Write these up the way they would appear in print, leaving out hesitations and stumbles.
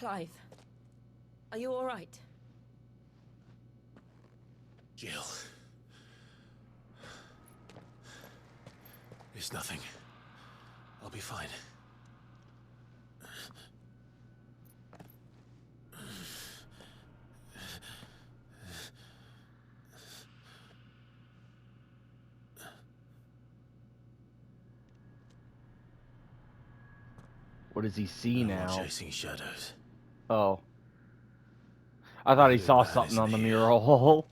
Clive, are you all right? Jill. It's nothing. I'll be fine. What does he see No more now? chasing shadows. Oh. I thought he The saw man something isn't on the here. mural.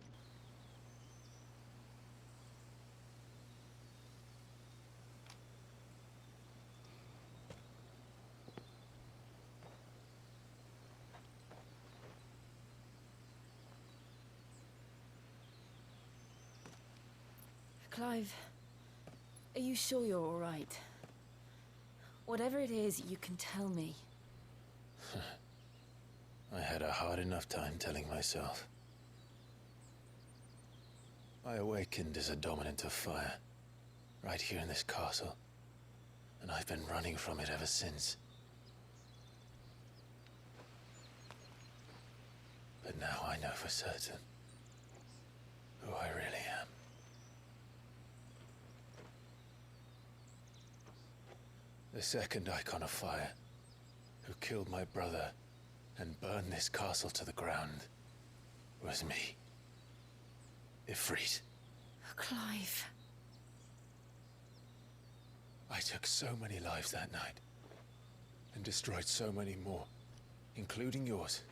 Clive, are you sure you're all right? Whatever it is, you can tell me. I had a hard enough time telling myself. I awakened as a Dominant of Fire, right here in this castle, and I've been running from it ever since. But now I know for certain who I really am. The second icon of fire, who killed my brother and burned this castle to the ground, was me. Ifrit. Clive. I took so many lives that night, and destroyed so many more, including yours.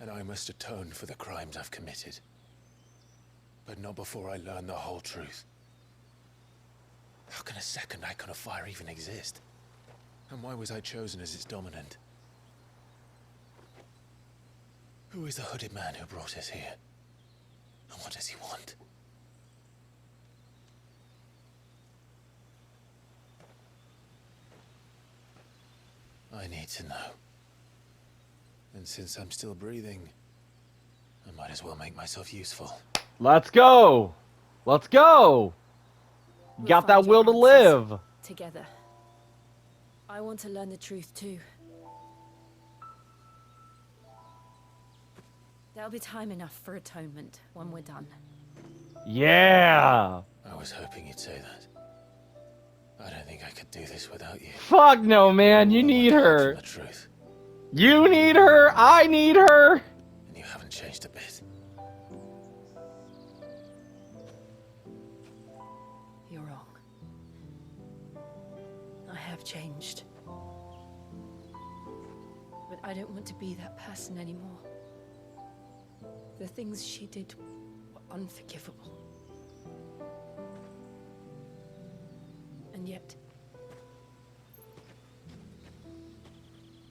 And I must atone for the crimes I've committed. But not before I learn the whole truth. How can a second icon of fire even exist? And why was I chosen as its dominant? Who is the hooded man who brought us here? And what does he want? I need to know. And since I'm still breathing, I might as well make myself useful. Let's go! Let's go! You got that will to live! Together. I want to learn the truth too. There'll be time enough for atonement when we're done. Yeah! I was hoping you'd say that. I don't think I could do this without you. Fuck no, man, you I want need to hide her. from the truth, You need her, I need her! and you haven't changed a bit. You're wrong. I have changed. But I don't want to be that person anymore. The things she did were unforgivable. And yet,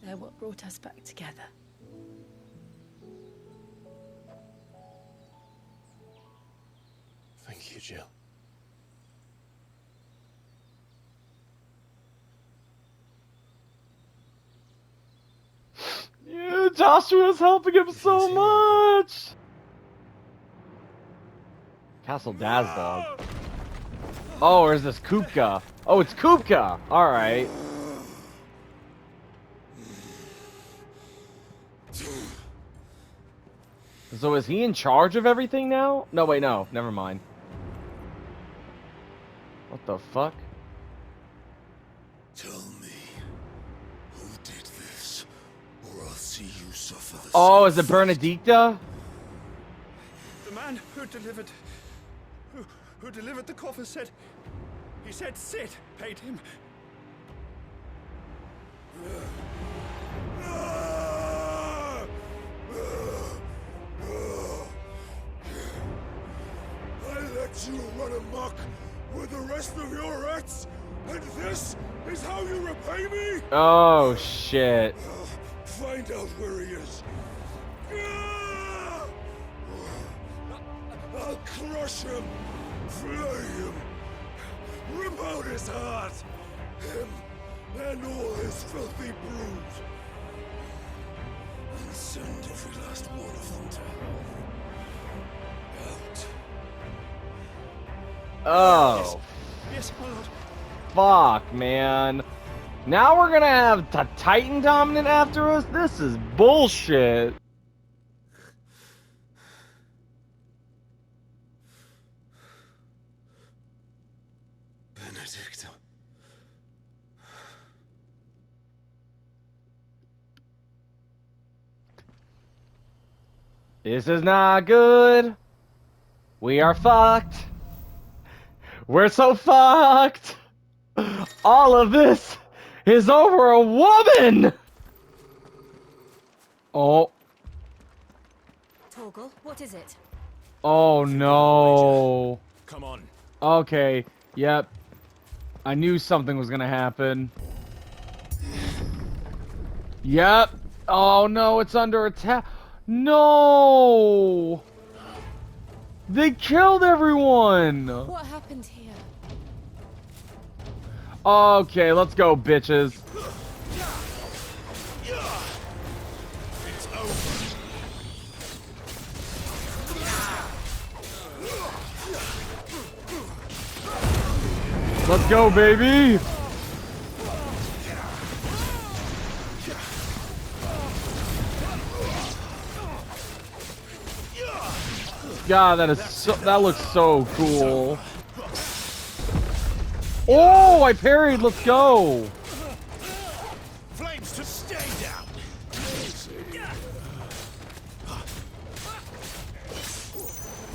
they're what brought us back together. Thank you, Jill. Yeah, Joshua's helping him so much! Castle Dazdog. Oh, or is this Kupka? Oh, it's Kupka! Alright. So is he in charge of everything now? No, wait, no. Never mind. What the fuck? Tell me who did this, or I'll see you suffer the Oh, same is it fate. Bernadicta? The man who delivered the coffer said, he said Sid paid him. I let you run amok with the rest of your rats, and this is how you repay me? Oh, shit. Find out where he is. I'll crush him, flay him, rip out his heart, him and all his filthy brood, and send every last one of them to hell. Out. Oh, Yes, my lord. fuck, man. Now we're gonna have the Titan Dominant after us? This is bullshit. Benedict. This is not good. We are fucked. We're so fucked. All of this is over a woman. Oh. Torgal, what is it? Oh no. Come on. Okay. Yep. I knew something was gonna happen. Yep. Oh no, it's under attack. No. They killed everyone. What happened here? Okay, let's go, bitches. It's over. Let's go, baby. God, that looks so cool. Oh, I parried. Let's go. Flames to stay down.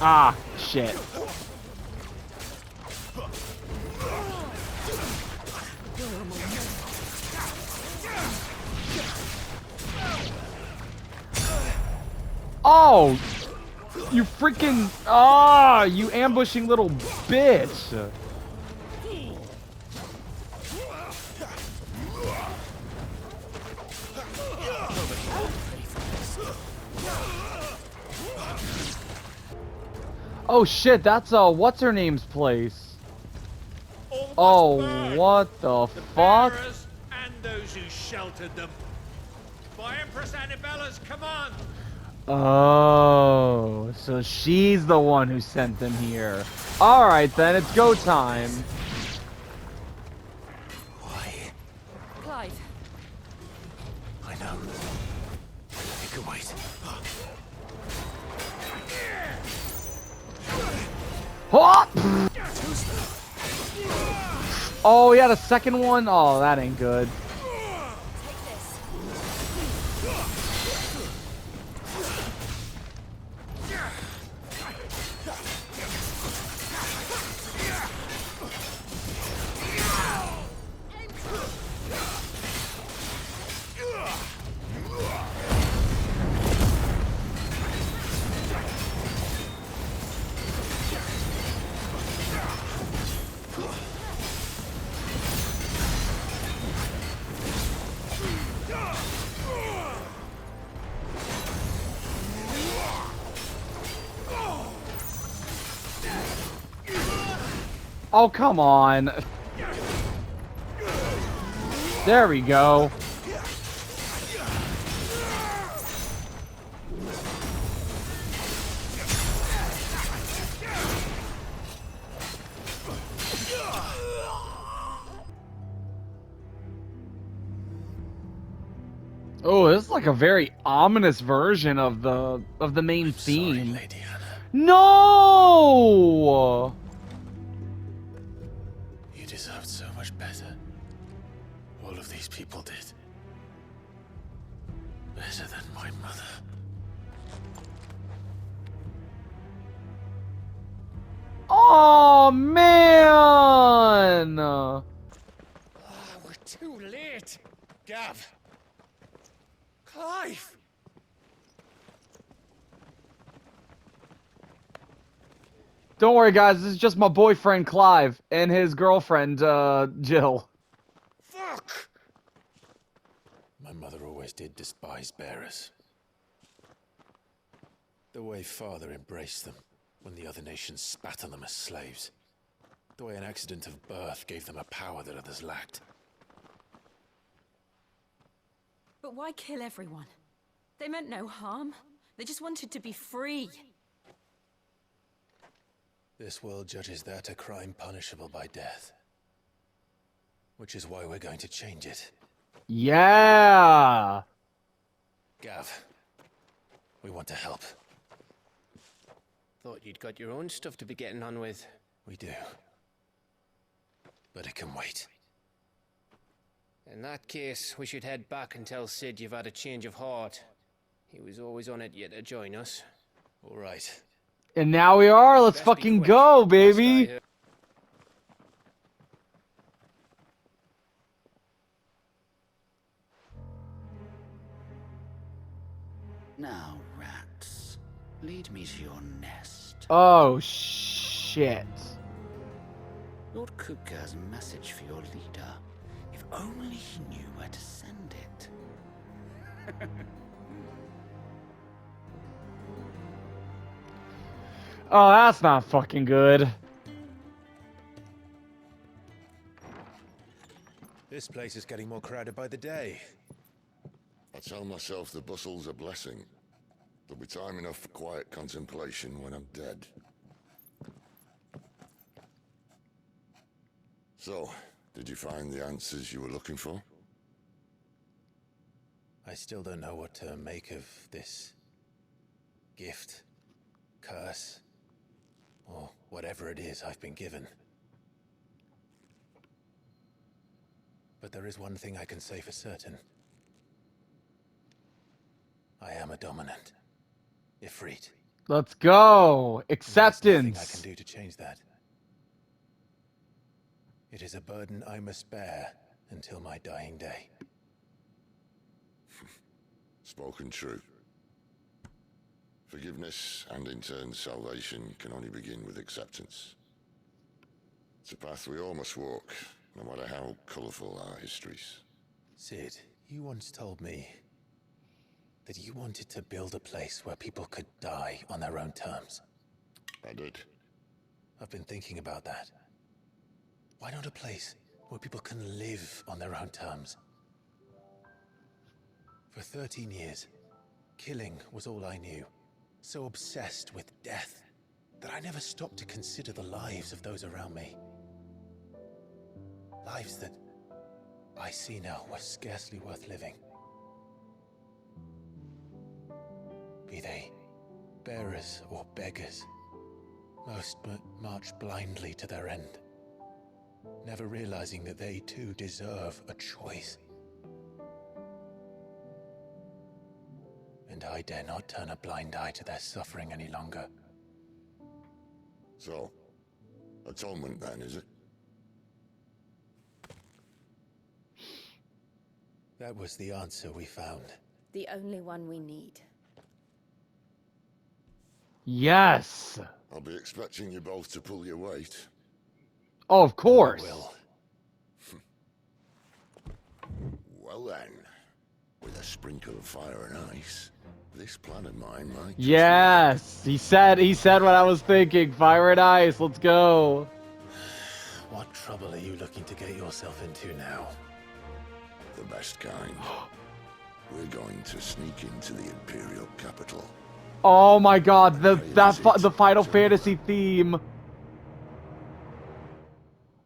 Ah, shit. Oh, you freaking, you ambushing little bitch. Oh shit, that's what's her name's place. Oh, what the fuck? Bearers and those who sheltered them. By Empress Annabella's command. Oh, so she's the one who sent them here. Alright then, it's go time. Why? Clive. I know. You can wait. Oh! Oh, he had a second one? Oh, that ain't good. Take this. Oh, come on. There we go. Oh, this is like a very ominous version of the main theme. Sorry, Lady Anna. No! You deserved so much better. All of these people did. Better than my mother. Oh, man! We're too late. Gav. Clive. Don't worry, guys. This is just my boyfriend, Clive, and his girlfriend, Jill. Fuck. My mother always did despise bearers. The way father embraced them when the other nations spat on them as slaves. The way an accident of birth gave them a power that others lacked. But why kill everyone? They meant no harm. They just wanted to be free. This world judges that a crime punishable by death. Which is why we're going to change it. Yeah. Gav, we want to help. Thought you'd got your own stuff to be getting on with. We do. But it can wait. In that case, we should head back and tell Sid you've had a change of heart. He was always on it yet to join us. All right. And now we are. Let's Best be fucking quick. go, Last I baby. heard- Now, rats, lead me to your nest. Oh shit. Lord Kupka has a message for your leader. If only he knew where to send it. Oh, that's not fucking good. This place is getting more crowded by the day. I tell myself the bustle's a blessing. There'll be time enough for quiet contemplation when I'm dead. So, did you find the answers you were looking for? I still don't know what to make of this gift, curse, or whatever it is I've been given. But there is one thing I can say for certain. I am a Dominant. Ifrit. Let's go. There's nothing I Acceptance. can do to change that. It is a burden I must bear until my dying day. Spoken true. Forgiveness and in turn salvation can only begin with acceptance. It's a path we all must walk, no matter how colourful our histories. Sid, you once told me that you wanted to build a place where people could die on their own terms. I did. I've been thinking about that. Why not a place where people can live on their own terms? For 13 years, killing was all I knew. So obsessed with death that I never stopped to consider the lives of those around me. Lives that I see now were scarcely worth living. Be they bearers or beggars, most march blindly to their end, never realizing that they too deserve a choice. And I dare not turn a blind eye to their suffering any longer. So, atonement then, is it? That was the answer we found. The only one we need. Yes. I'll be expecting you both to pull your weight. Oh, of course. Will. Well then, with a sprinkle of fire and ice, this plan of mine might... Yes. He said what I was thinking. Fire and ice. Let's go. What trouble are you looking to get yourself into now? The best kind. We're going to sneak into the Imperial capital. Oh my god, the Final Fantasy theme.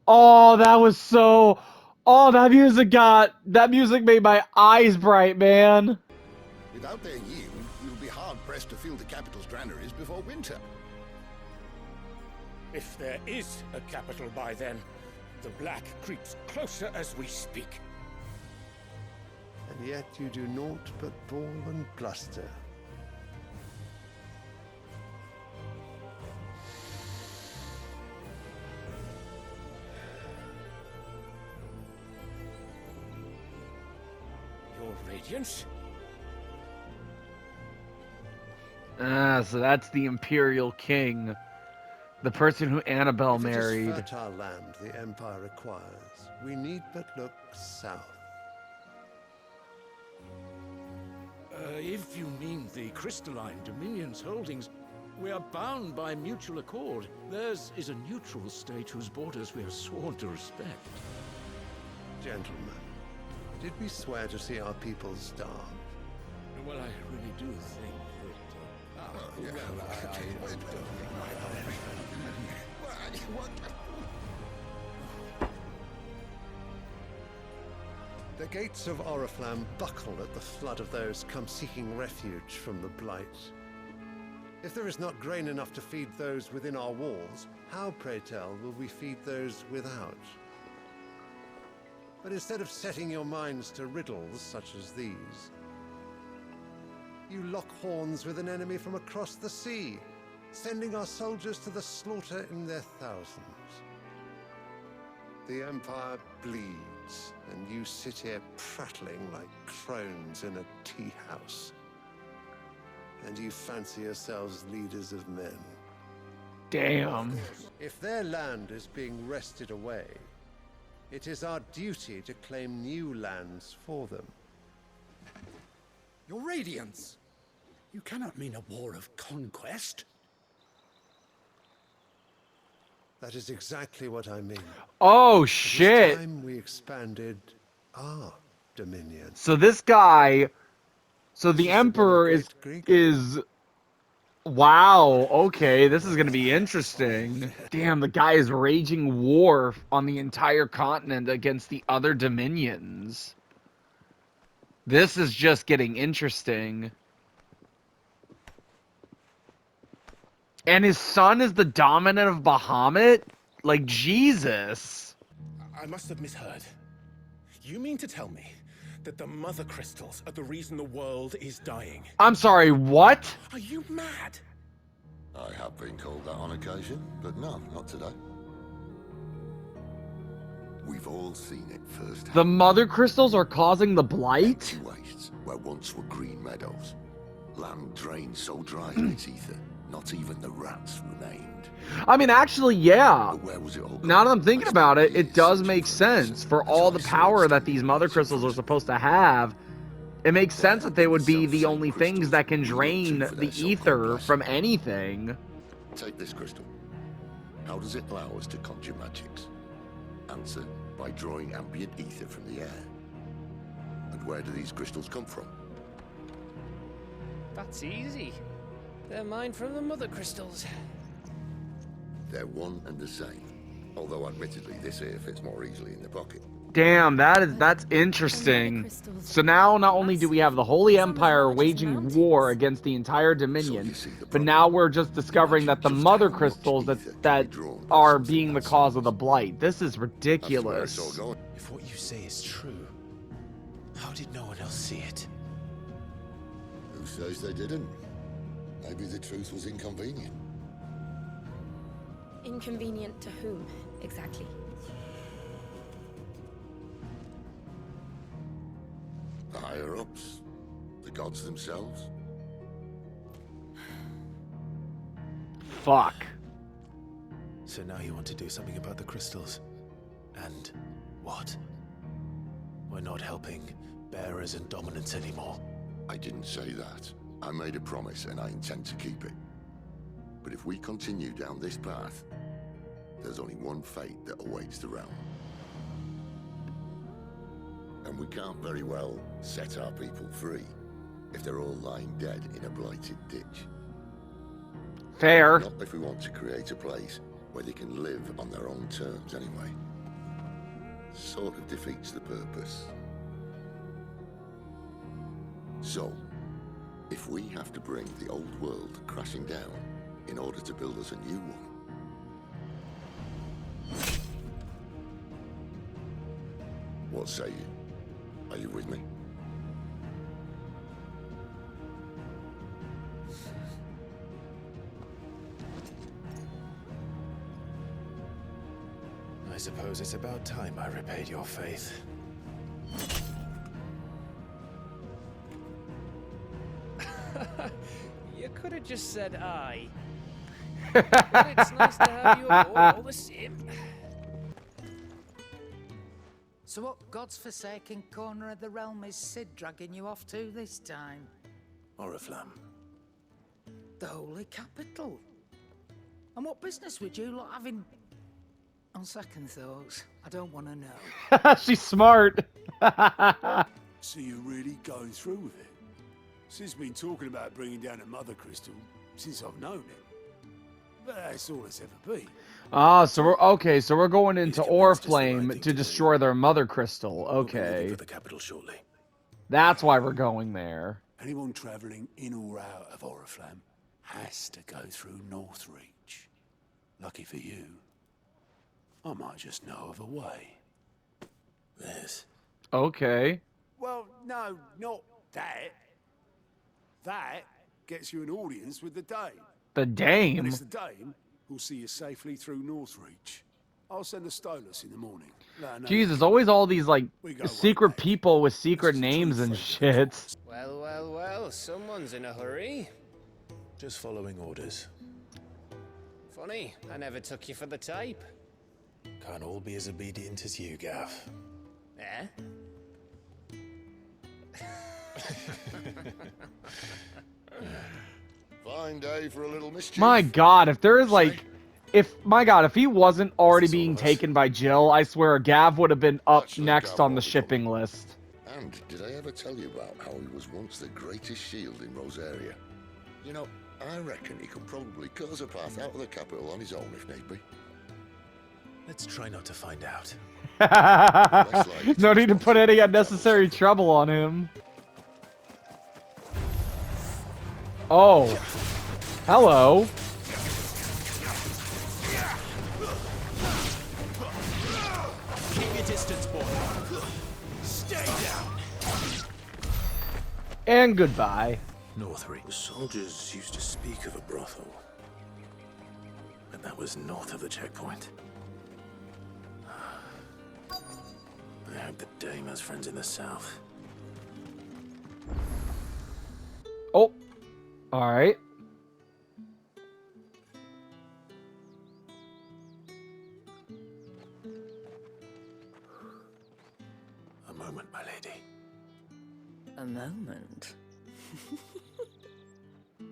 Oh, that was so... Oh, that music made my eyes bright, man. Without their yield, you'll be hard-pressed to fill the capital's granaries before winter. If there is a capital by then, the black creeps closer as we speak. And yet you do naught but bawl and bluster. Your Radiance? So that's the Imperial King. The person who Annabelle If it is married. fertile land the Empire acquires, we need but look south. If you mean the crystalline Dominion's holdings, we are bound by mutual accord. Theirs is a neutral state whose borders we have sworn to respect. Gentlemen, did we swear to see our people starve? Well, I really do think that... The gates of Oriflamme buckle at the flood of those come seeking refuge from the Blight. If there is not grain enough to feed those within our walls, how, pray tell, will we feed those without? But instead of setting your minds to riddles such as these, you lock horns with an enemy from across the sea, sending our soldiers to the slaughter in their thousands. The Empire bleeds, and you sit here prattling like crones in a tea house. And you fancy yourselves leaders of men. Damn. If their land is being wrested away, it is our duty to claim new lands for them. Your Radiance! You cannot mean a war of conquest. That is exactly what I mean. Oh shit. This time we expanded our dominion. So this guy, so the Emperor is wow, okay, this is gonna be interesting. Damn, the guy is waging war on the entire continent against the other dominions. This is just getting interesting. And his son is the Dominant of Bahamut? Like, Jesus. I must have misheard. You mean to tell me that the Mother Crystals are the reason the world is dying? I'm sorry, what? Are you mad? I have been called that on occasion, but no, not today. We've all seen it firsthand. The Mother Crystals are causing the Blight? Empty wastes where once were green meadows. Land drained so dry in its ether, not even the rats remained. I mean, actually, yeah. But where was it all Now that gone? I'm thinking about it, it does make sense. For all the power that these Mother Crystals are supposed to have, it makes sense that they would be the only things that can drain the ether from anything. Take this crystal. How does it allow us to conjure magics? Answer, by drawing ambient ether from the air. And where do these crystals come from? That's easy. They're mine from the Mother Crystals. They're one and the same. Although admittedly this here fits more easily in the pocket. Damn, that's interesting. So now not only do we have the Holy Empire waging war against the entire Dominion, but now we're just discovering that the Mother Crystals that are being the cause of the Blight. This is ridiculous. If what you say is true, how did no one else see it? Who says they didn't? Maybe the truth was inconvenient. Inconvenient to whom, exactly? The higher-ups? The gods themselves? Fuck. So now you want to do something about the crystals? And what? We're not helping bearers and dominants anymore. I didn't say that. I made a promise and I intend to keep it. But if we continue down this path, there's only one fate that awaits the realm. And we can't very well set our people free if they're all lying dead in a blighted ditch. Fair. Not if we want to create a place where they can live on their own terms anyway. Sort of defeats the purpose. So, if we have to bring the old world crashing down in order to build us a new one, what say you? Are you with me? I suppose it's about time I repaid your faith. You could have just said aye. But it's nice to have you aboard all the same. So what God's forsaken corner of the realm is Sid dragging you off to this time? Oriflamme. The holy capital. And what business would you lot have in... On second thoughts, I don't want to know. She's smart. So you're really going through with it? Sid's been talking about bringing down a Mother Crystal since I've known him. But that's all it's ever been. Ah, so we're okay. So we're going into convinced it's the right Oriflame thing to to do. destroy their mother crystal. We'll be leaving Okay, for the capital shortly. that's why we're going there. Anyone travelling in or out of Oriflame has to go through Northreach. Lucky for you, I might just know of a way. This. Okay. Well, no, not that. That gets you an audience with the Dame. The And Dame. it's the Dame who'll see you safely through Northreach. I'll send a Stolus in the morning. Let her know Jeez, you there's came. always all these like We go way secret back. people with secret This is a names true and friend of shit. Well, well, well, someone's in a hurry. Just following orders. Funny, I never took you for the type. Can't all be as obedient as you, Gav. Eh? Fine day for a little mischief. My God, if there is like, if he wasn't already This all being of us? taken by Jill, I swear Gav would have been up Actually, next Gav on the won't be shipping list. And did I ever tell you about how he was once the greatest shield in Rosaria? You know, I reckon he could probably cut us a path out of the capital on his own if need be. Let's try not to find out. No need to put any unnecessary trouble on him. Oh. Hello. Keep your distance, boy. Stay down. And goodbye. Northreach. The soldiers used to speak of a brothel. But that was north of the checkpoint. I hope the Dame has friends in the south. Oh. Alright. A moment, my lady. A moment?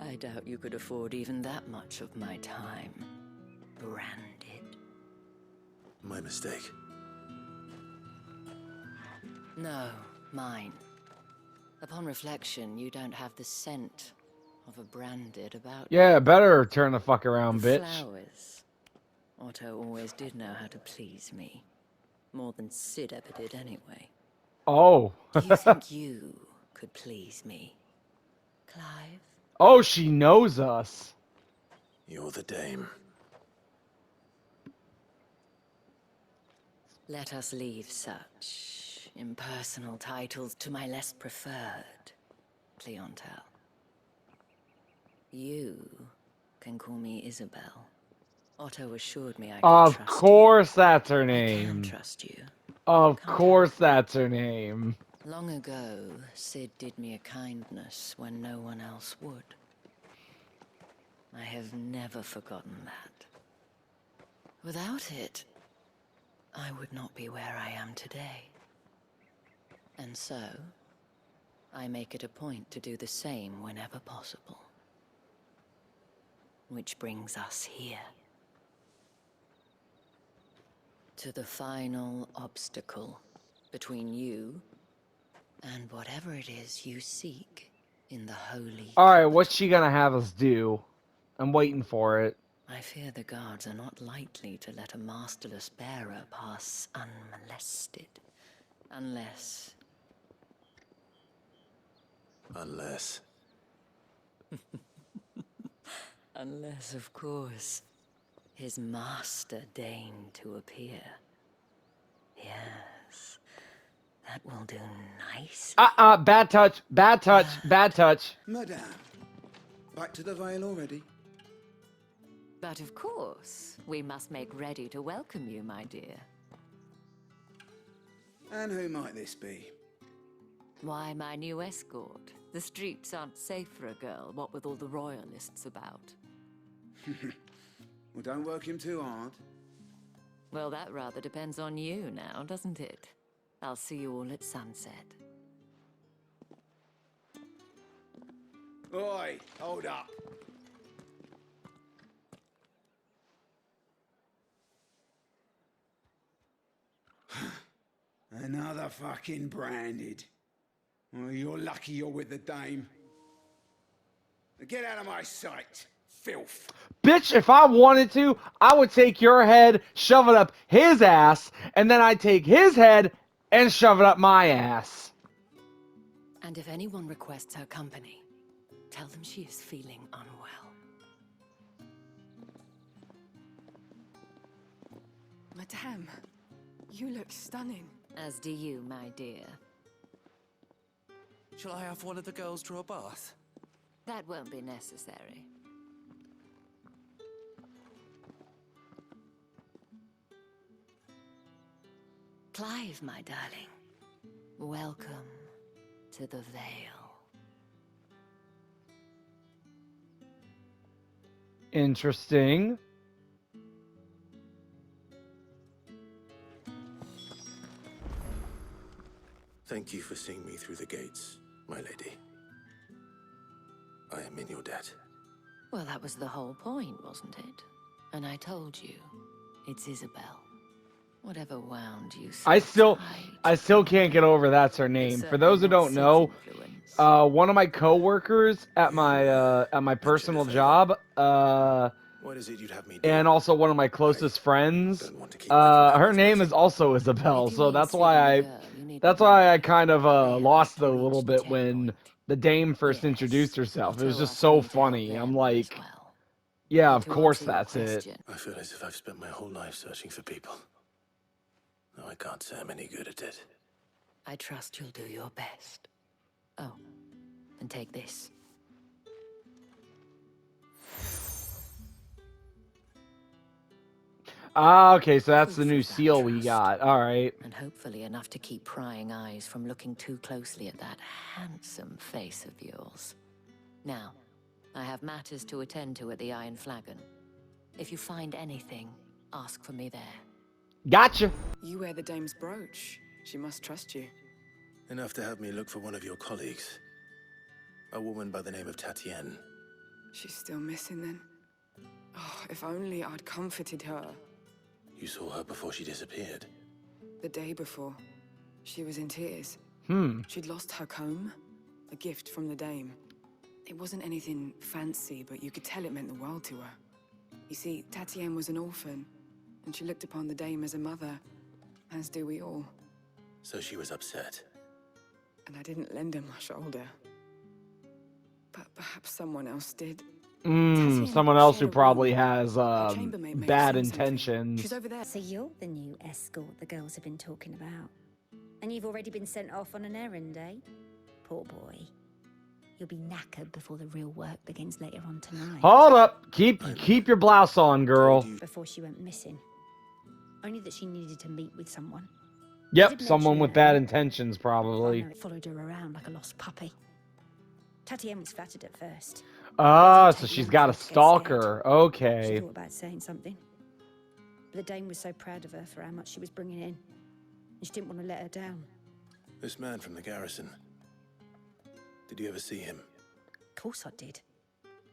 I doubt you could afford even that much of my time. Branded. My mistake. No, mine. Upon reflection, you don't have the scent of a branded about you. Yeah, better turn the fuck around, The bitch. flowers. Otto always did know how to please me. More than Sid ever did anyway. Oh. Do you think you could please me, Clive? Oh, she knows us. You're the Dame. Let us leave such impersonal titles to my less preferred clientele. You can call me Isabel. Otto assured me I could Of trust course that's her you. I name. can trust you. Of Can't course that's her name. Long ago, Sid did me a kindness when no one else would. I have never forgotten that. Without it, I would not be where I am today. And so, I make it a point to do the same whenever possible. Which brings us here. To the final obstacle between you and whatever it is you seek in the holy. Alright, what's she gonna have us do? I'm waiting for it. I fear the guards are not likely to let a masterless bearer pass unmolested. Unless... Unless, of course, his master deigned to appear. Yes, that will do nice. Bad touch, bad touch, bad touch. Madame, back to the Vale already? But of course, we must make ready to welcome you, my dear. And who might this be? Why, my new escort. The streets aren't safe for a girl, what with all the royalists about. Well, don't work him too hard. Well, that rather depends on you now, doesn't it? I'll see you all at sunset. Oi, hold up. Another fucking branded. Well, you're lucky you're with the Dame. Now get out of my sight. filth. Bitch, if I wanted to, I would take your head, shove it up his ass, and then I'd take his head and shove it up my ass. And if anyone requests her company, tell them she is feeling unwell. Madame, you look stunning. As do you, my dear. Shall I have one of the girls draw a bath? That won't be necessary. Clive, my darling. Welcome to the Vale. Interesting. Thank you for seeing me through the gates, my lady. I am in your debt. Well, that was the whole point, wasn't it? And I told you, it's Isabel. Whatever wound you I still can't get over that's her name. For those who don't know, one of my coworkers at my personal job, What is it you'd have me do? and also one of my closest friends, her name is also Isabel. So that's why I kind of lost it a little bit when the dame first introduced herself. It was just so funny. I'm like, yeah, of course that's it. I feel as if I've spent my whole life searching for people. No, I can't say I'm any good at it. I trust you'll do your best. Oh, and take this. Ah, okay, so that's the new seal we got. All right. And hopefully enough to keep prying eyes from looking too closely at that handsome face of yours. Now, I have matters to attend to at the Iron Flagon. If you find anything, ask for me there. Gotcha. You wear the dame's brooch. She must trust you. Enough to have me look for one of your colleagues. A woman by the name of Tatienne. She's still missing then? Oh, if only I'd comforted her. You saw her before she disappeared. The day before. She was in tears. She'd lost her comb. A gift from the dame. It wasn't anything fancy, but you could tell it meant the world to her. You see, Tatienne was an orphan, and she looked upon the dame as a mother, as do we all. So she was upset. And I didn't lend her my shoulder. But perhaps someone else did. Someone else who probably has bad intentions. She's over there. So you're the new escort the girls have been talking about. And you've already been sent off on an errand, eh? Poor boy. You'll be knackered before the real work begins later on tonight. Hold up. Keep your blouse on, girl. Before she went missing. Only that she needed to meet with someone. Yep, someone with bad intentions, probably. It followed her around like a lost puppy. Tatienne was flattered at first. Ah, so she's got a stalker. She Okay. thought about saying something. But the dame was so proud of her for how much she was bringing in. And she didn't want to let her down. This man from the garrison. Did you ever see him? Of course I did.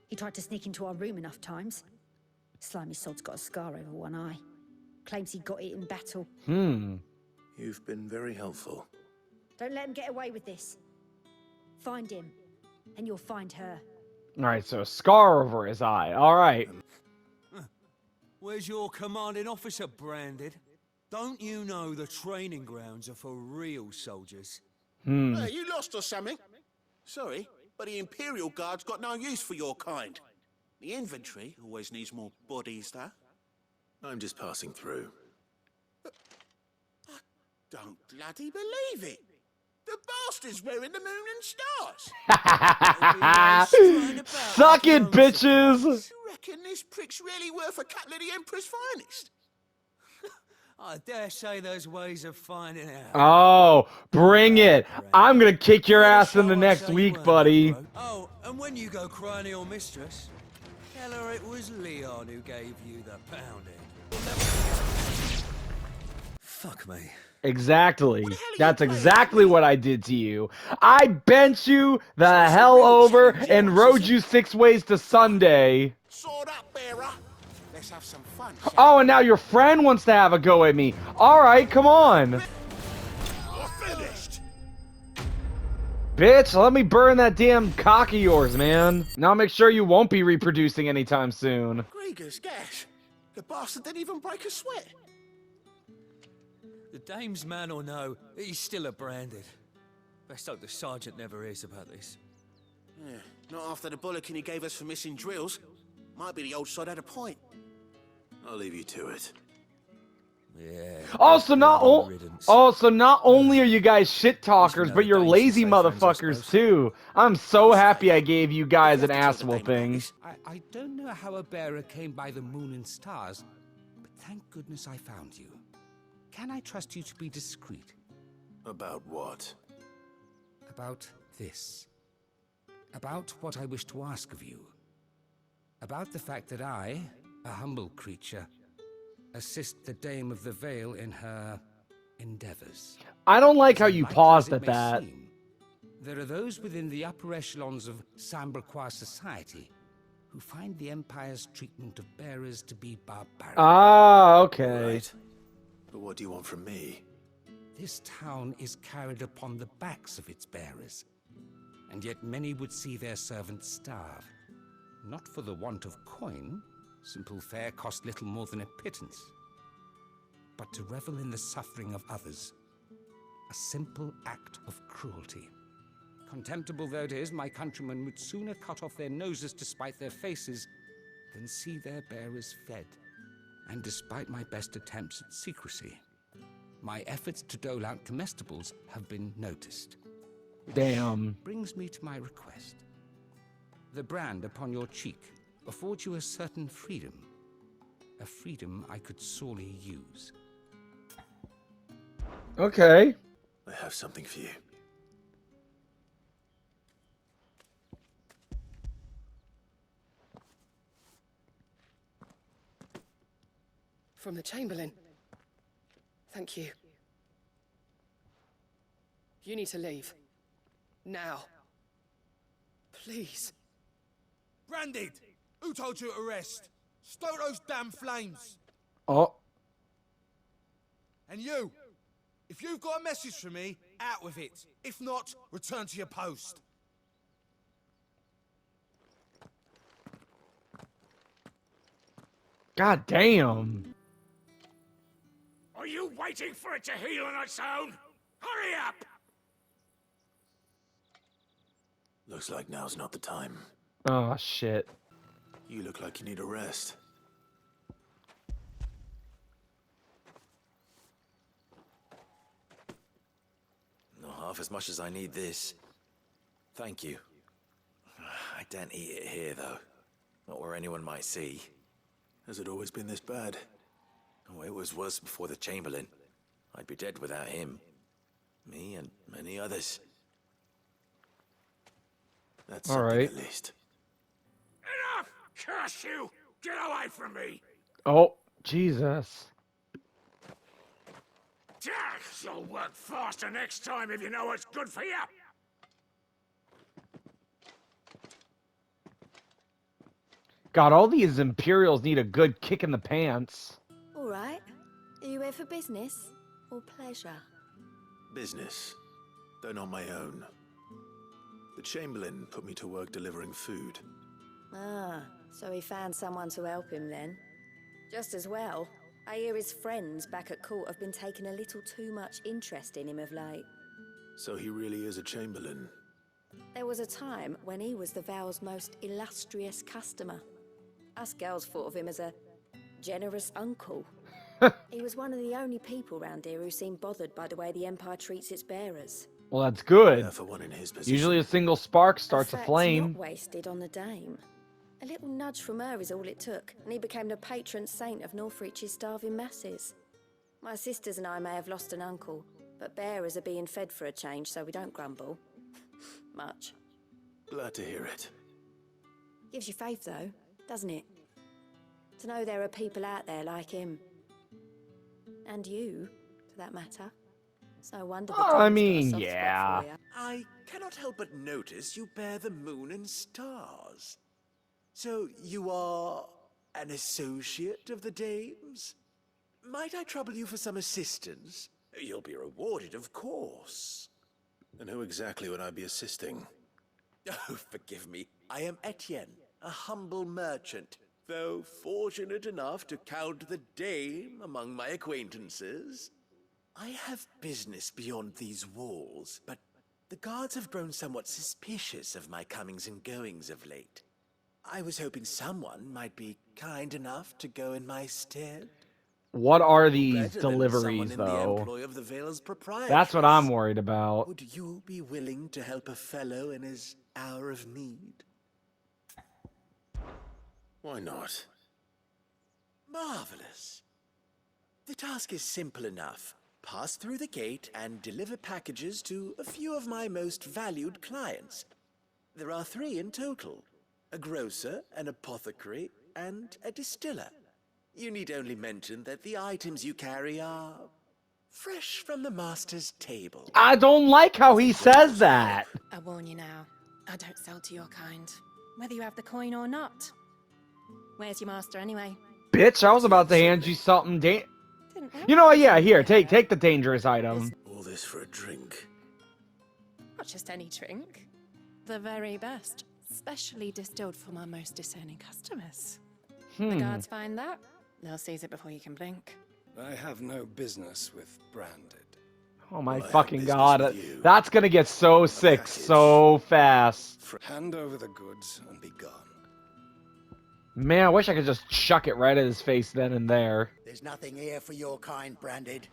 He tried to sneak into our room enough times. Slimy sod's got a scar over one eye. Claims he got it in battle. You've been very helpful. Don't let him get away with this. Find him, and you'll find her. All right, so a scar over his eye. All right. Where's your commanding officer branded? Don't you know the training grounds are for real soldiers? Hey, you lost or something? Sorry, but the Imperial Guard's got no use for your kind. The infantry always needs more bodies, though. I'm just passing through. Don't bloody believe it! The bastard's wearing the moon and stars! Suck it, bitches! You reckon this prick's really worth a couple of the Emperor's finest? I dare say there's ways of finding out. Oh, bring it. I'm going to kick your ass in the next week, buddy. Oh, and when you go crying to your mistress, tell her it was Leon who gave you the pounding. Fuck me. Exactly. That's exactly what I did to you. I bent you the hell over and rode you 6 ways to Sunday. Sword up, bearer. Let's have some fun. Oh, and now your friend wants to have a go at me. All right, come on. You're finished. Bitch, let me burn that damn cock of yours, man. Now make sure you won't be reproducing anytime soon. Gregor's gash. The bastard didn't even break a sweat. The dame's man or no, he's still a branded. Best hope the sergeant never hears about this. Yeah, not after the bollocking he gave us for missing drills. Might be the old sod had a point. I'll leave you to it. Yeah. Also, not only are you guys shit talkers, but you're lazy motherfuckers too. I'm so happy I gave you guys an ass whooping. I don't know how a bearer came by the moon and stars, but thank goodness I found you. Can I trust you to be discreet? About what? About this. About what I wish to ask of you. About the fact that I, a humble creature, assist the Dame of the Vale in her endeavors. I don't like how you paused at that. There are those within the upper echelons of Samberquois society who find the Empire's treatment of bearers to be barbaric. Ah, okay. Right. But what do you want from me? This town is carried upon the backs of its bearers, and yet many would see their servants starve. Not for the want of coin, simple fare cost little more than a pittance, but to revel in the suffering of others, a simple act of cruelty. Contemptible though it is, my countrymen would sooner cut off their noses to spite their faces than see their bearers fed. And despite my best attempts at secrecy, my efforts to dole out comestibles have been noticed. Damn. Brings me to my request. The brand upon your cheek affords you a certain freedom. A freedom I could sorely use. Okay. I have something for you. From the Chamberlain. Thank you. You need to leave. Now. Please. Branded! Who told you to arrest? Stoke those damn flames! Oh. And you! If you've got a message for me, out with it. If not, return to your post. God damn. Are you waiting for it to heal on its own? Hurry up! Looks like now's not the time. Oh, shit. You look like you need a rest. Not half as much as I need this. Thank you. I don't eat it here, though. Not where anyone might see. Has it always been this bad? Oh, it was worse before the Chamberlain. I'd be dead without him. Me and many others. That's all right. At least. Enough! Curse you! Get away from me! Oh, Jesus. You'll work faster next time if you know what's good for you! God, all these Imperials need a good kick in the pants. All right. Are you here for business or pleasure? Business, though not my own. The Chamberlain put me to work delivering food. Ah, so he found someone to help him then. Just as well. I hear his friends back at court have been taking a little too much interest in him of late. So he really is a Chamberlain. There was a time when he was the Vale's most illustrious customer. Us girls thought of him as a generous uncle. He was one of the only people round here who seemed bothered by the way the Empire treats its bearers. Well, that's good. Yeah, for one in his position. Usually a single spark starts a flame. Not wasted on the Dame. A little nudge from her is all it took, and he became the patron saint of Northreach's starving masses. My sisters and I may have lost an uncle, but bearers are being fed for a change, so we don't grumble. Much. Glad to hear it. Gives you faith, though, doesn't it? To know there are people out there like him. And you, for that matter. It's no wonder the I Dame's mean, got a soft spot for you. I cannot help but notice you bear the moon and stars. So you are an associate of the Dame's? Might I trouble you for some assistance? You'll be rewarded, of course. An And who exactly would I be assisting? Oh, forgive me. I am Etienne, a humble merchant, though fortunate enough to count the dame among my acquaintances. I have business beyond these walls, but the guards have grown somewhat suspicious of my comings and goings of late. I was hoping someone might be kind enough to go in my stead. What are these Better than deliveries, someone in the though? employ of the Vale's proprietress. That's what I'm worried about. Would you be willing to help a fellow in his hour of need? Why not? Marvelous. The task is simple enough. Pass through the gate and deliver packages to a few of my most valued clients. There are 3 in total: a grocer, an apothecary, and a distiller. You need only mention that the items you carry are fresh from the master's table. I don't like how he says that. I warn you now, I don't sell to your kind, whether you have the coin or not. Where's your master anyway? Bitch, I was about to hand you something. You know what? Yeah, here, take the dangerous item. All this for a drink. Not just any drink. The very best, specially distilled for my most discerning customers. The guards find that, they'll seize it before you can blink. I have no business with Branded. Oh my fucking god. That's gonna get so sick so fast. Hand over the goods and be gone. Man, I wish I could just chuck it right at his face then and there. There's nothing here for your kind, Branded.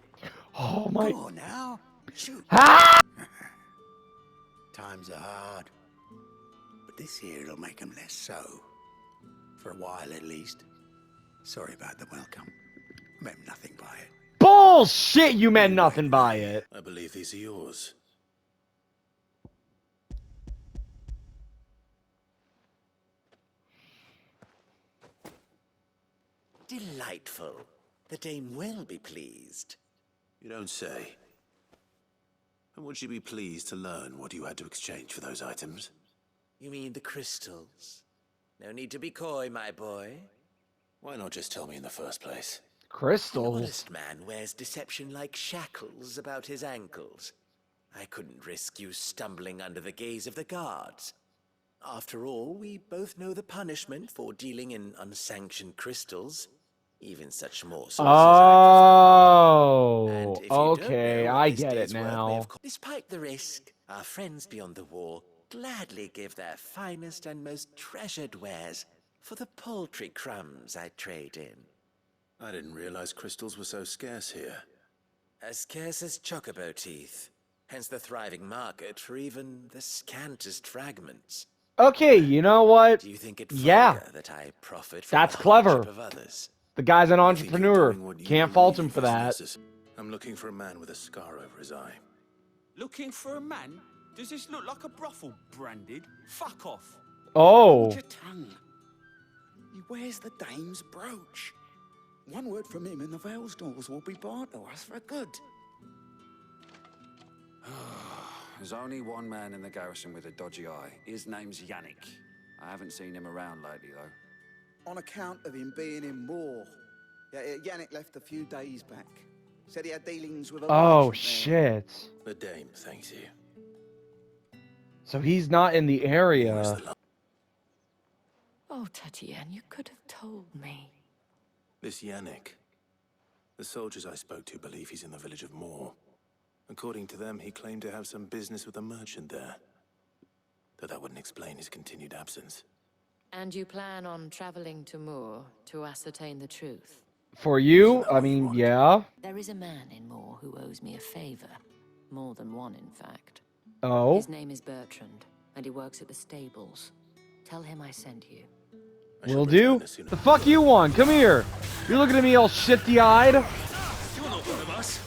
Oh my... Come on now. Shoot. Ah! Times are hard. But this here'll make them less so. For a while at least. Sorry about the welcome. Meant nothing by it. Bullshit, you meant nothing by it. I believe these are yours. Delightful. The dame will be pleased. You don't say. And would she be pleased to learn what you had to exchange for those items? You mean the crystals? No need to be coy, my boy. Why not just tell me in the first place? Crystals? An honest man wears deception like shackles about his ankles. I couldn't risk you stumbling under the gaze of the guards. After all, we both know the punishment for dealing in unsanctioned crystals. Even such morsels. Oh, okay, I get it now. Despite the risk, our friends beyond the wall gladly give their finest and most treasured wares for the paltry crumbs I trade in. I didn't realize crystals were so scarce here. As scarce as chocobo teeth, hence the thriving market for even the scantest fragments. Okay, you know what? Do you think it that I profit from that's the clever. hardship of others? The guy's an entrepreneur. Can't fault him for that. I'm looking for a man with a scar over his eye. Looking for a man? Does this look like a brothel, Branded? Fuck off. Oh. Hold your tongue. He wears the dame's brooch. One word from him and the Vale's doors will be barred to us for good. There's only one man in the garrison with a dodgy eye. His name's Yannick. I haven't seen him around lately, though. On account of him being in war. Yeah, Yannick left a few days back. Said he had dealings with a Oh, merchant shit. The dame thanks you. So he's not in the area. Oh, Tatienne, you could have told me. This Yannick. The soldiers I spoke to believe he's in the village of Moor. According to them, he claimed to have some business with a merchant there. Though that wouldn't explain his continued absence. And you plan on traveling to Moor to ascertain the truth? For you? I mean, yeah. There is a man in Moor who owes me a favor. More than one, in fact. Oh? His name is Bertrand, and he works at the stables. Tell him I sent you. Will do. The fuck you want? Come here. You're looking at me all shifty-eyed. You're not one of us.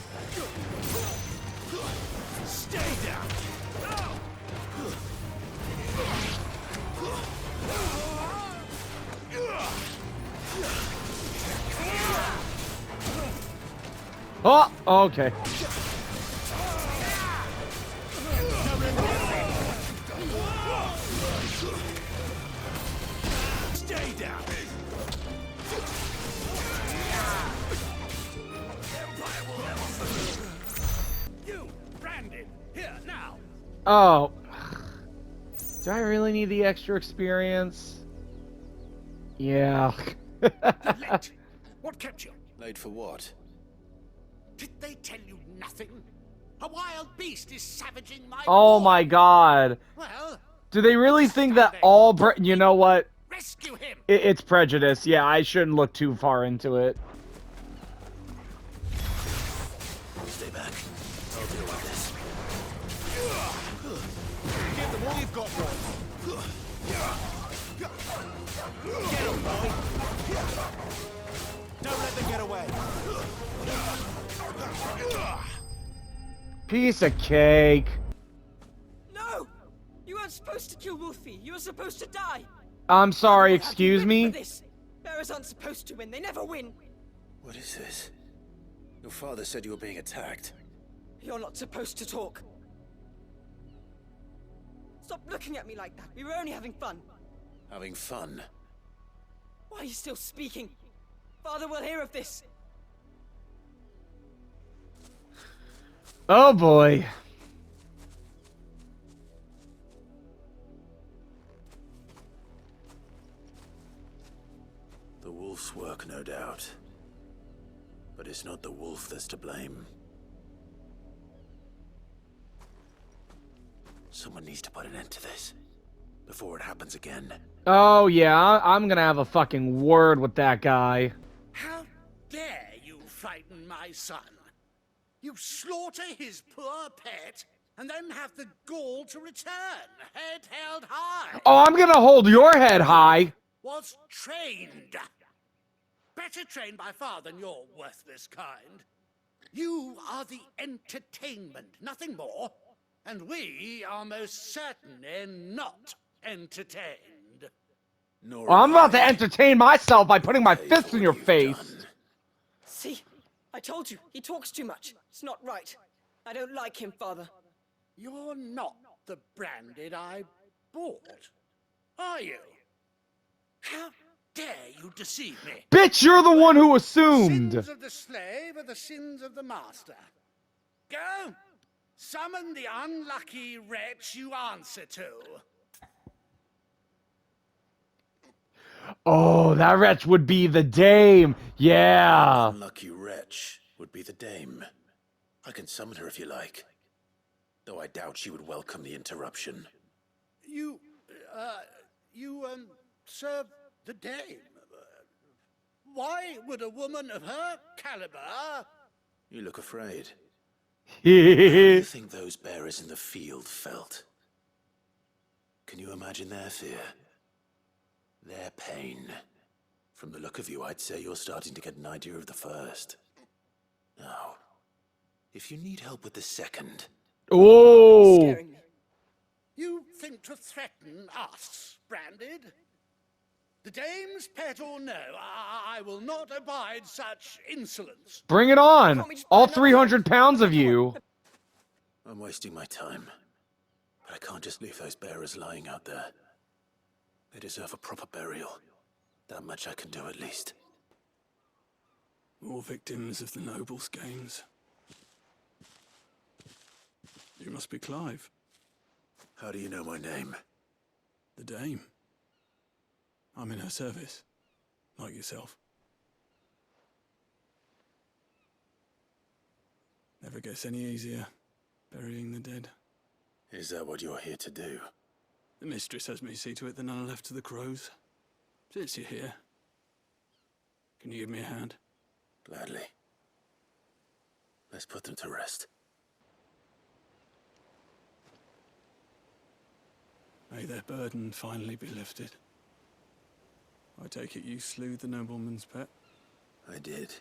Stay down. Oh, okay. Stay down. You, Branded, here now. Oh. Do I really need the extra experience? Yeah. You're late. What kept you? Late for what? Did they tell you nothing? A wild beast is savaging my Oh boy. my god. Well, Do they really think that all you know what? rescue him. It's prejudice. Yeah, I shouldn't look too far into it. Stay back. I'll deal with this. Give them all you've got, boy. Get him, boy. Don't let them get away. Piece of cake. No! You weren't supposed to kill Wolfie. You were supposed to die. I'm sorry, excuse me? Bearers aren't supposed to win. They never win. What is this? Your father said you were being attacked. You're not supposed to talk. Stop looking at me like that. We were only having fun. Having fun? Why are you still speaking? Father will hear of this. Oh boy. The wolf's work, no doubt. But it's not the wolf that's to blame. Someone needs to put an end to this before it happens again. Oh yeah, I'm gonna have a fucking word with that guy. How dare you frighten my son? You slaughter his poor pet, and then have the gall to return, head held high. Oh, I'm gonna hold your head high. Was trained. Better trained by far than your worthless kind. You are the entertainment, nothing more. And we are most certainly not entertained. Oh, I'm about to entertain myself by putting my fist in your face. See? I told you. He talks too much. It's not right. I don't like him, Father. You're not the branded I bought, are you? How dare you deceive me? Bitch, you're the one who assumed. Sins of the slave are the sins of the master. Go! Summon the unlucky wretch you answer to. Oh, that wretch would be the dame. Yeah. Unlucky wretch would be the dame. I can summon her if you like. Though I doubt she would welcome the interruption. You serve the dame. Why would a woman of her caliber... You look afraid. How do you think those bearers in the field felt? Can you imagine their fear? Their pain? From the look of you, I'd say you're starting to get an idea of the first. Now, if you need help with the second... Oh! You think to threaten us, Branded? The dame's pet or no, I will not abide such insolence. Bring it on. All 300 pounds of you. I'm wasting my time. But I can't just leave those bearers lying out there. They deserve a proper burial. That much I can do at least. More victims of the nobles' games. You must be Clive. How do you know my name? The dame. I'm in her service, like yourself. Never gets any easier, burying the dead. Is that what you're here to do? The mistress has me see to it that none are left to the crows. Since you're here, can you give me a hand? Gladly. Let's put them to rest. May their burden finally be lifted. I take it you slew the nobleman's pet? I did.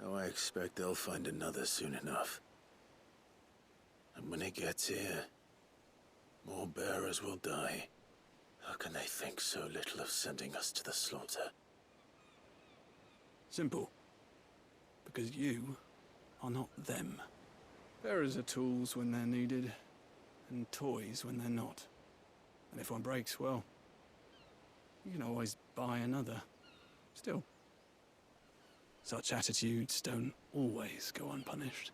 Now I expect they'll find another soon enough. And when it gets here, more bearers will die. How can they think so little of sending us to the slaughter? Simple. Because you are not them. Bearers are tools when they're needed, and toys when they're not. And if one breaks, well, you can always buy another. Still, such attitudes don't always go unpunished.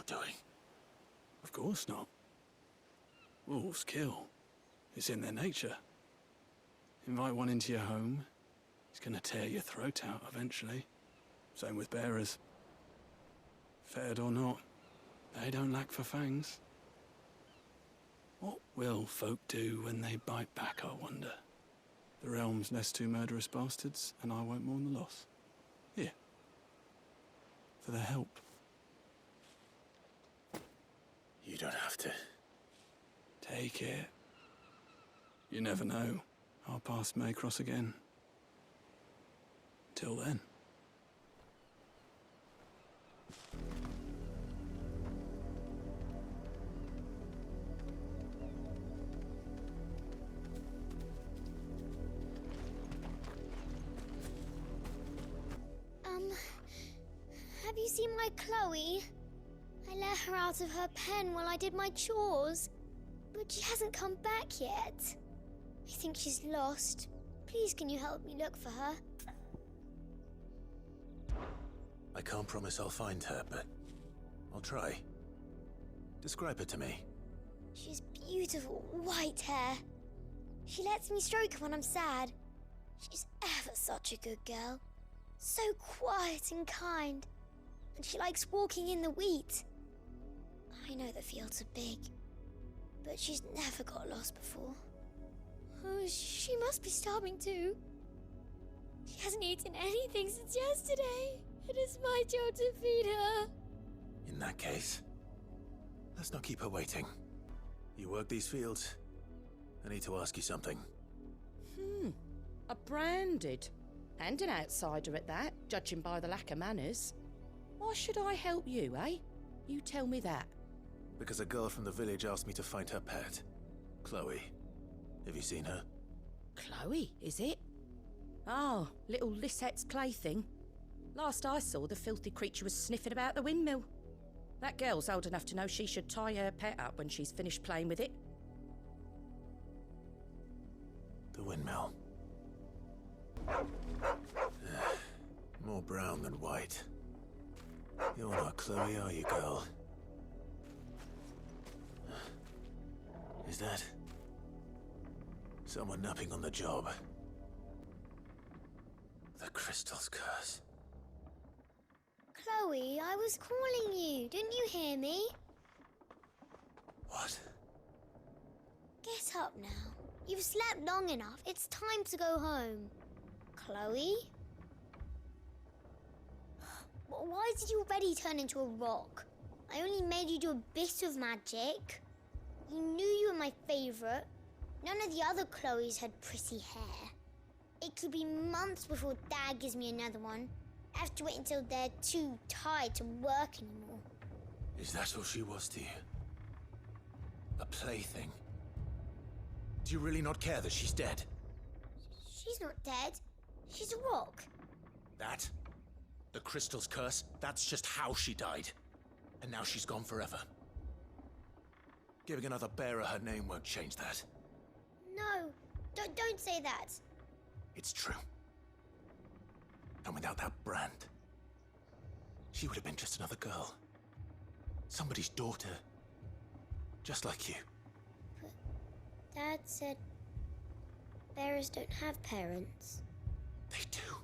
not doing. Of course not. Wolves kill. It's in their nature. Invite one into your home, he's gonna tear your throat out eventually. Same with bearers. Fed or not, they don't lack for fangs. What will folk do when they bite back, I wonder? The realm's less two murderous bastards, and I won't mourn the loss. Here. For their help. You don't have to. Take it. You never know. Our paths may cross again. Till then. Have you seen my Chloe? I let her out of her pen while I did my chores, but she hasn't come back yet. I think she's lost. Please, can you help me look for her? I can't promise I'll find her, but I'll try. Describe her to me. She's beautiful white hair. She lets me stroke her when I'm sad. She's ever such a good girl. So quiet and kind. And she likes walking in the wheat. I know the fields are big, but she's never got lost before. Oh, she must be starving too. She hasn't eaten anything since yesterday. It is my job to feed her. In that case, let's not keep her waiting. You work these fields? I need to ask you something. A branded. And an outsider at that, judging by the lack of manners. Why should I help you, eh? You tell me that. Because a girl from the village asked me to find her pet. Chloe. Have you seen her? Chloe, is it? Oh, little Lisette's plaything. Last I saw, the filthy creature was sniffing about the windmill. That girl's old enough to know she should tie her pet up when she's finished playing with it. The windmill. More brown than white. You're not Chloe, are you, girl? Is that someone napping on the job? The crystal's curse. Chloe, I was calling you. Didn't you hear me? What? Get up now. You've slept long enough. It's time to go home. Chloe? Why did you already turn into a rock? I only made you do a bit of magic. You knew you were my favorite. None of the other Chloes had pretty hair. It could be months before Dad gives me another one. I have to wait until they're too tired to work anymore. Is that all she was to you? A plaything? Do you really not care that she's dead? She's not dead. She's a rock. That? The crystal's curse? That's just how she died. And now she's gone forever. Giving another bearer her name won't change that. No, don't say that. It's true. And without that brand, she would have been just another girl. Somebody's daughter. Just like you. But Dad said bearers don't have parents. They do.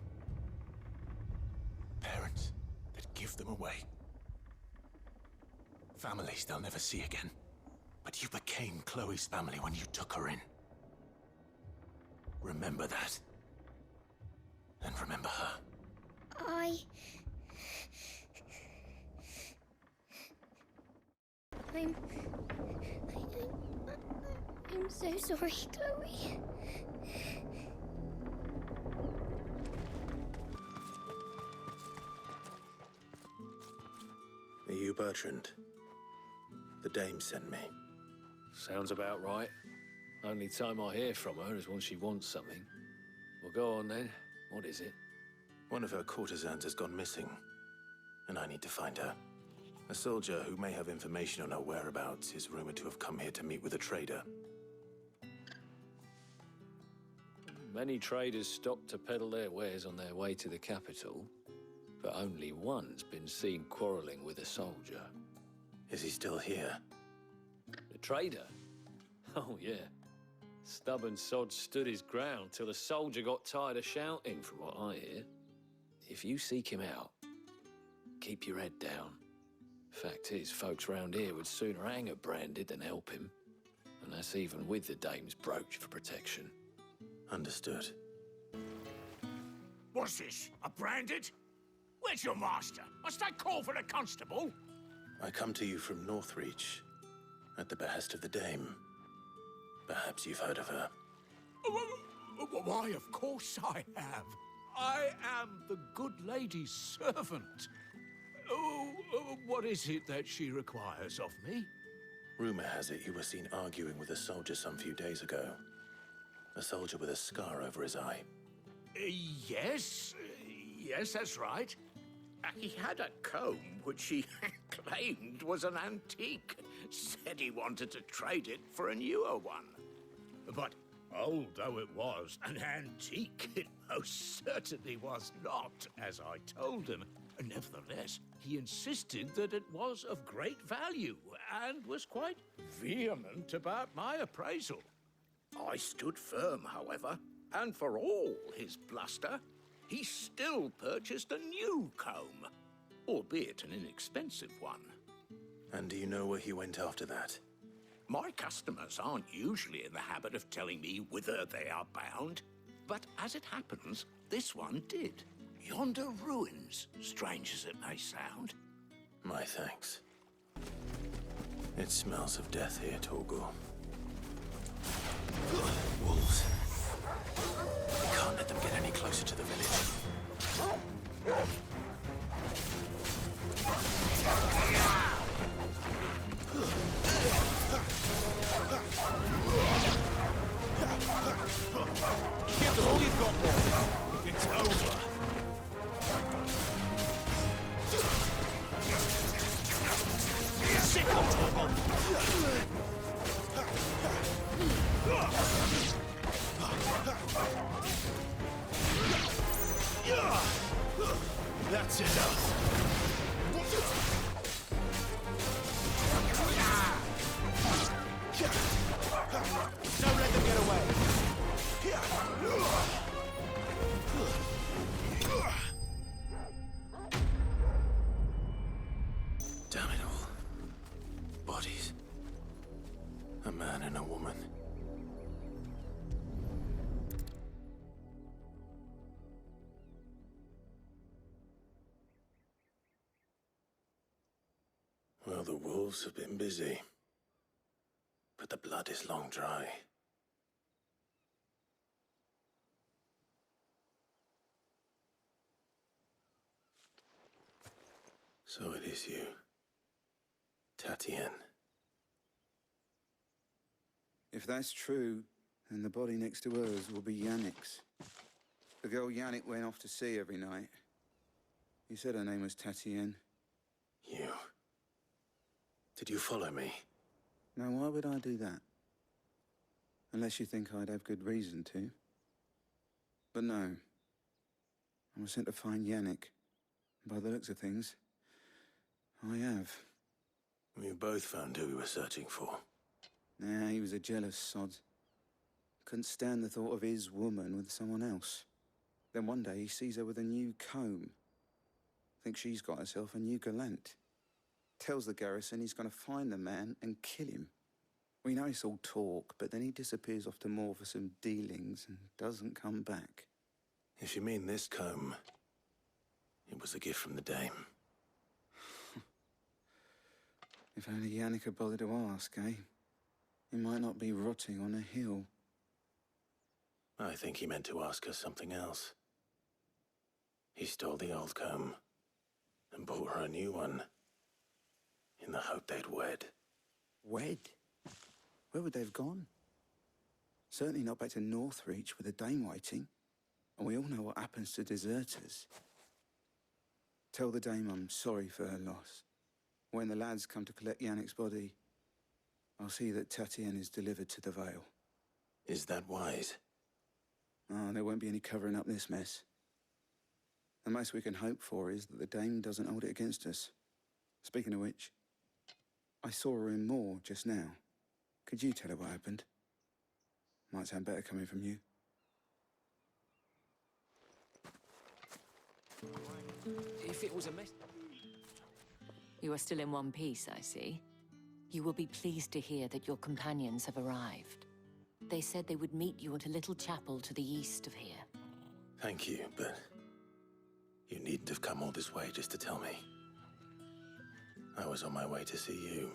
Parents that give them away. Families they'll never see again. But you became Chloe's family when you took her in. Remember that. And remember her. I'm so sorry, Chloe. Are you Bertrand? The dame sent me. Sounds about right. Only time I hear from her is when she wants something. Well, go on then. What is it? One of her courtesans has gone missing, and I need to find her. A soldier who may have information on her whereabouts is rumored to have come here to meet with a trader. Many traders stop to peddle their wares on their way to the capital, but only one's been seen quarreling with a soldier. Is he still here? The trader? Oh, yeah. Stubborn sod stood his ground till the soldier got tired of shouting, from what I hear. If you seek him out, keep your head down. Fact is, folks round here would sooner hang a branded than help him. And that's even with the dame's brooch for protection. Understood. What's this? A branded? Where's your master? Must I call for the constable? I come to you from Northreach, at the behest of the dame. Perhaps you've heard of her. Why, of course I have. I am the good lady's servant. What is it that she requires of me? Rumor has it you were seen arguing with a soldier some few days ago. A soldier with a scar over his eye. Yes, that's right. He had a comb which he claimed was an antique. Said he wanted to trade it for a newer one. But old though it was, an antique it most certainly was not, as I told him. Nevertheless, he insisted that it was of great value and was quite vehement about my appraisal. I stood firm, however, and for all his bluster, he still purchased a new comb, albeit an inexpensive one. And do you know where he went after that? My customers aren't usually in the habit of telling me whither they are bound, but as it happens, this one did. Yonder ruins, strange as it may sound. My thanks. It smells of death here, Torgor. Wolves. We can't let them get any closer to the village. Give them all you've got, boy. It's over. Sick of trouble. That's enough. Don't let them get away. Damn it all. Bodies. A man and a woman. Well, the wolves have been busy. But the blood is long dry. So it is you, Tatienne. If that's true, then the body next to hers will be Yannick's. The girl Yannick went off to see every night. He said her name was Tatienne. You. Did you follow me? Now, why would I do that? Unless you think I'd have good reason to. But no. I was sent to find Yannick. By the looks of things, I have. We both found who we were searching for. Nah, he was a jealous sod. Couldn't stand the thought of his woman with someone else. Then one day he sees her with a new comb. Thinks she's got herself a new gallant. Tells the garrison he's going to find the man and kill him. We know it's all talk, but then he disappears off to Moor for some dealings and doesn't come back. If you mean this comb, it was a gift from the dame. If only Yannick had bothered to ask, eh? He might not be rotting on a hill. I think he meant to ask her something else. He stole the old comb and bought her a new one in the hope they'd wed. Wed? Where would they have gone? Certainly not back to Northreach with a dame waiting. And we all know what happens to deserters. Tell the dame I'm sorry for her loss. When the lads come to collect Yannick's body, I'll see that Tatienne is delivered to the Vale. Is that wise? Oh, there won't be any covering up this mess. The most we can hope for is that the dame doesn't hold it against us. Speaking of which, I saw her in Moor just now. Could you tell her what happened? Might sound better coming from you. If it was a mess... You are still in one piece, I see. You will be pleased to hear that your companions have arrived. They said they would meet you at a little chapel to the east of here. Thank you, but you needn't have come all this way just to tell me. I was on my way to see you.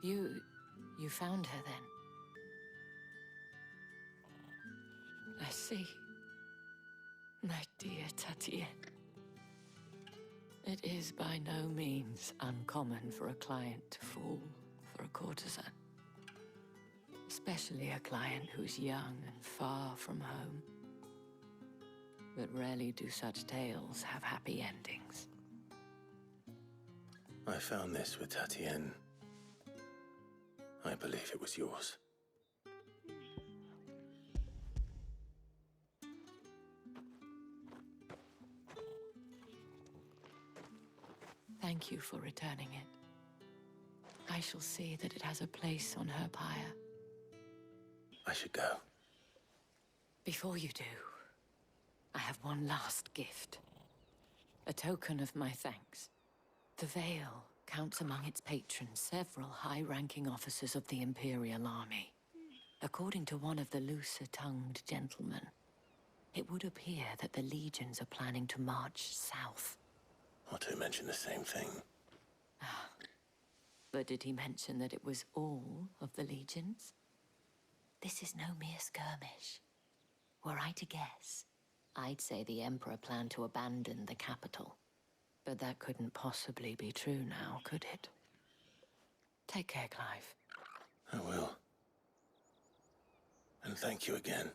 You found her then? I see. My dear Tatienne. It is by no means uncommon for a client to fall for a courtesan. Especially a client who's young and far from home. But rarely do such tales have happy endings. I found this with Tatienne. I believe it was yours. Thank you for returning it. I shall see that it has a place on her pyre. I should go. Before you do, I have one last gift. A token of my thanks. The Vale counts among its patrons several high-ranking officers of the Imperial Army. According to one of the looser-tongued gentlemen, it would appear that the legions are planning to march south. Or to mention the same thing. But did he mention that it was all of the legions? This is no mere skirmish. Were I to guess, I'd say the Emperor planned to abandon the capital. But that couldn't possibly be true now, could it? Take care, Clive. I will. And thank you again.